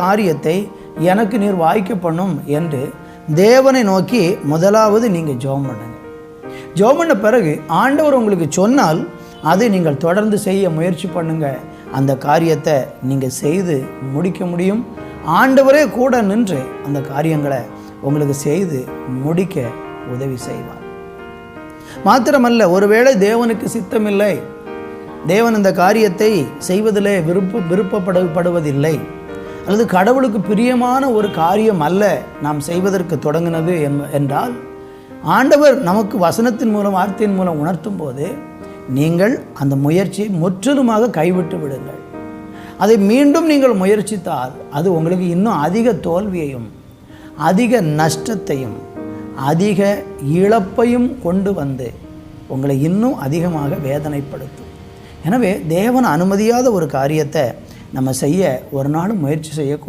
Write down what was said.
காரியத்தை எனக்கு நீர் வாய்க்க பண்ணும் என்று தேவனை நோக்கி முதலாவது நீங்கள் ஜெபம் பண்ணுங்க. ஜெபம் பண்ண பிறகு ஆண்டவர் உங்களுக்கு சொன்னால் அதை நீங்கள் தொடர்ந்து செய்ய முயற்சி பண்ணுங்க. அந்த காரியத்தை நீங்கள் செய்து முடிக்க முடியும். ஆண்டவரே கூட நின்று அந்த காரியங்களை உங்களுக்கு செய்து முடிக்க உதவி செய்வார். மாத்திரமல்ல, ஒருவேளை தேவனுக்கு சித்தமில்லை, தேவன் இந்த காரியத்தை செய்வதிலே விருப்பப்படுவதில்லை, அல்லது கடவுளுக்கு பிரியமான ஒரு காரியம் அல்ல நாம் செய்வதற்கு தொடங்கினது என்றால், ஆண்டவர் நமக்கு வசனத்தின் மூலம் வார்த்தையின் மூலம் உணர்த்தும் போது நீங்கள் அந்த முயற்சியை முற்றிலுமாக கைவிட்டு விடுங்கள். அதை மீண்டும் நீங்கள் முயற்சித்தால் அது உங்களுக்கு இன்னும் அதிக தோல்வியையும் அதிக நஷ்டத்தையும் அதிக இழப்பையும் கொண்டு வந்து உங்களை இன்னும் அதிகமாக வேதனைப்படுத்தும். எனவே தேவன் அனுமதியாத ஒரு காரியத்தை நம்ம செய்ய ஒரு நாளும் முயற்சி செய்யக்கூடாது.